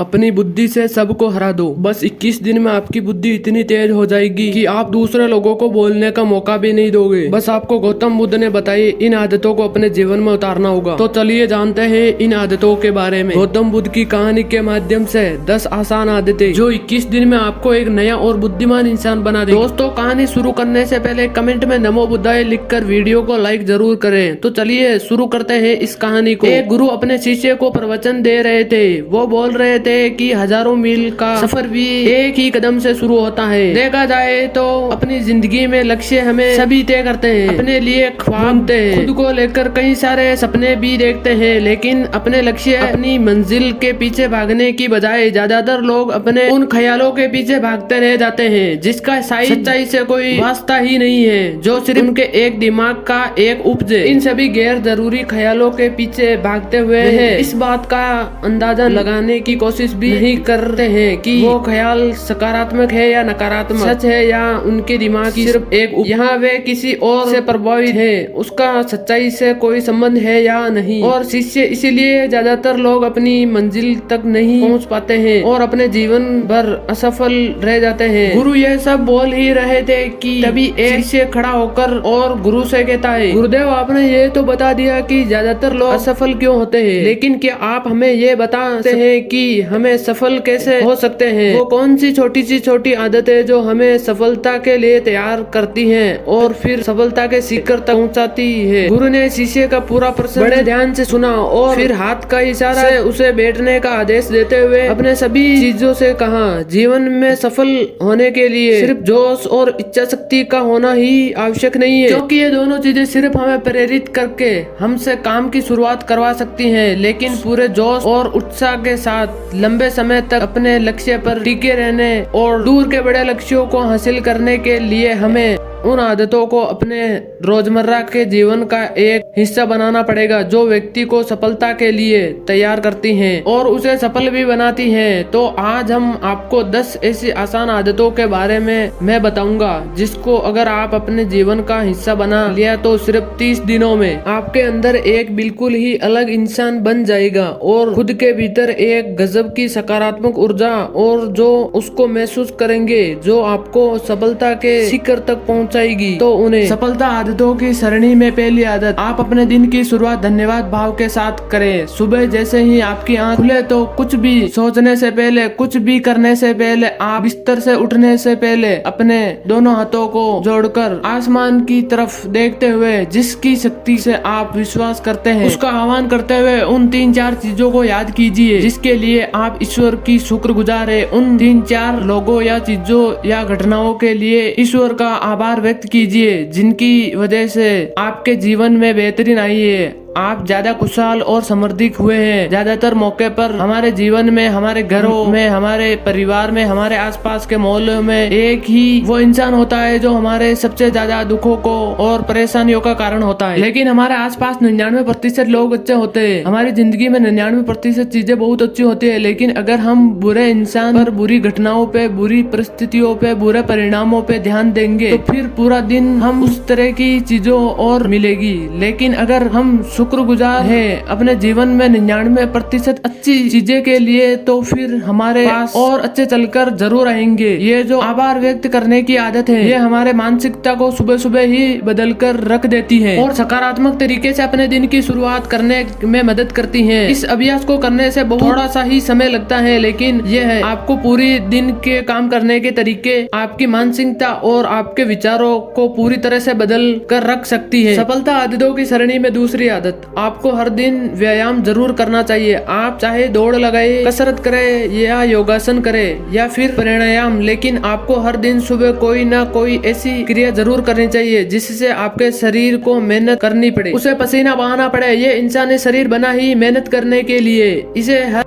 अपनी बुद्धि से सबको हरा दो। बस 21 दिन में आपकी बुद्धि इतनी तेज हो जाएगी कि आप दूसरे लोगों को बोलने का मौका भी नहीं दोगे। बस आपको गौतम बुद्ध ने बताई इन आदतों को अपने जीवन में उतारना होगा। तो चलिए जानते हैं इन आदतों के बारे में। गौतम बुद्ध की कहानी के माध्यम से 10 आसान आदतें जो 21 दिन में आपको एक नया और बुद्धिमान इंसान बना दे। दोस्तों, कहानी शुरू करने से पहले कमेंट में नमो बुद्धाय लिखकर वीडियो को लाइक जरूर करें। तो चलिए शुरू करते हैं इस कहानी को। एक गुरु अपने शिष्य को प्रवचन दे रहे थे। वो बोल रहे थे कि हजारों मील का सफर भी एक ही कदम से शुरू होता है। देखा जाए तो अपनी जिंदगी में लक्ष्य हमें सभी तय करते हैं, अपने लिए ख्वाब बुनते हैं, खुद को लेकर कई सारे सपने भी देखते हैं, लेकिन अपने लक्ष्य अपनी मंजिल के पीछे भागने की बजाय ज्यादातर लोग अपने उन ख्यालों के पीछे भागते रह जाते हैं जिसका सच्चाई से कोई वास्ता ही नहीं है, जो सिर्फ उनके एक दिमाग का एक उपज है। इन सभी गैर जरूरी ख्यालों के पीछे भागते हुए है इस बात का अंदाजा लगाने की कोशिश भी नहीं करते हैं कि वो ख्याल सकारात्मक है या नकारात्मक, सच है या उनके दिमाग की सिर्फ एक यहाँ वे किसी और से प्रभावित है, उसका सच्चाई से कोई संबंध है या नहीं। और शिष्य इसीलिए ज्यादातर लोग अपनी मंजिल तक नहीं पहुँच पाते हैं और अपने जीवन भर असफल रह जाते हैं। गुरु यह सब बोल ही रहे थे कि तभी एक शिष्य खड़ा होकर और गुरु से कहता है, गुरुदेव आपने ये तो बता दिया कि ज्यादातर लोग असफल क्यों होते हैं, लेकिन क्या आप हमें ये बताते हैं कि हमें सफल कैसे हो सकते हैं? वो कौन सी छोटी आदतें जो हमें सफलता के लिए तैयार करती हैं और फिर सफलता के शिखर तक पहुंचाती है? गुरु ने शिष्य का पूरा प्रश्न बड़े ध्यान से सुना और फिर हाथ का इशारा से उसे बैठने का आदेश देते हुए अपने सभी चीजों से कहा, जीवन में सफल होने के लिए सिर्फ जोश और इच्छा शक्ति का होना ही आवश्यक नहीं है, क्योंकि ये दोनों चीजें सिर्फ हमें प्रेरित करके हमसे काम की शुरुआत करवा सकती हैं, लेकिन पूरे जोश और उत्साह के साथ लंबे समय तक अपने लक्ष्य पर टिके रहने और दूर के बड़े लक्ष्यों को हासिल करने के लिए हमें उन आदतों को अपने रोजमर्रा के जीवन का एक हिस्सा बनाना पड़ेगा जो व्यक्ति को सफलता के लिए तैयार करती हैं और उसे सफल भी बनाती हैं। तो आज हम आपको 10 ऐसी आसान आदतों के बारे में मैं बताऊंगा जिसको अगर आप अपने जीवन का हिस्सा बना लिया तो सिर्फ 30 दिनों में आपके अंदर एक बिल्कुल ही अलग इंसान बन जाएगा और खुद के भीतर एक गजब की सकारात्मक ऊर्जा और जो उसको महसूस करेंगे जो आपको सफलता के शिखर तक पहुंचाएगी। तो उन्हें सफलता आदतों की सरणी में पहली आदत, आप अपने दिन की शुरुआत धन्यवाद भाव के साथ करें। सुबह जैसे ही आपकी आंख खुले तो कुछ भी सोचने से पहले, कुछ भी करने से पहले, आप बिस्तर से उठने से पहले अपने दोनों हाथों को जोड़कर आसमान की तरफ देखते हुए जिसकी शक्ति से आप विश्वास करते हैं उसका आह्वान करते हुए उन 3-4 चीजों को याद कीजिए जिसके लिए आप ईश्वर की शुक्रगुजार है। उन 3-4 लोगों या चीजों या घटनाओं के लिए ईश्वर का आभार व्यक्त कीजिए जिनकी वजह से आपके जीवन में बेहतरीन आई है, आप ज्यादा खुशहाल और समृद्धिक हुए हैं। ज्यादातर मौके पर हमारे जीवन में, हमारे घरों में, हमारे परिवार में, हमारे आसपास के मोहल्लों में एक ही वो इंसान होता है जो हमारे सबसे ज्यादा दुखों को और परेशानियों का कारण होता है, लेकिन हमारे आसपास 99% लोग अच्छे होते हैं। हमारी जिंदगी में 99% चीजें बहुत अच्छी होती है, लेकिन अगर हम बुरे इंसान पर, बुरी घटनाओं पे, बुरी परिस्थितियों पे, बुरे परिणामों पे ध्यान देंगे तो फिर पूरा दिन हम उस तरह की चीजों और मिलेगी। लेकिन अगर हम शुक्रगुजार है अपने जीवन में 99% अच्छी चीजें के लिए तो फिर हमारे पास और अच्छे चलकर जरूर आएंगे। ये जो आभार व्यक्त करने की आदत है ये हमारे मानसिकता को सुबह सुबह ही बदल कर रख देती है और सकारात्मक तरीके से अपने दिन की शुरुआत करने में मदद करती है। इस अभ्यास को करने से थोड़ा सा ही समय लगता है, लेकिन यह है आपको पूरी दिन के काम करने के तरीके, आपकी मानसिकता और आपके विचारों को पूरी तरह से बदल कर रख सकती है। सफलता आदतों की सरणी में दूसरी आदत, आपको हर दिन व्यायाम जरूर करना चाहिए। आप चाहे दौड़ लगाए, कसरत करे या योगासन करे या फिर प्राणायाम, लेकिन आपको हर दिन सुबह कोई ना कोई ऐसी क्रिया जरूर करनी चाहिए जिससे आपके शरीर को मेहनत करनी पड़े, उसे पसीना बहाना पड़े। ये इंसानी शरीर बना ही मेहनत करने के लिए, इसे हर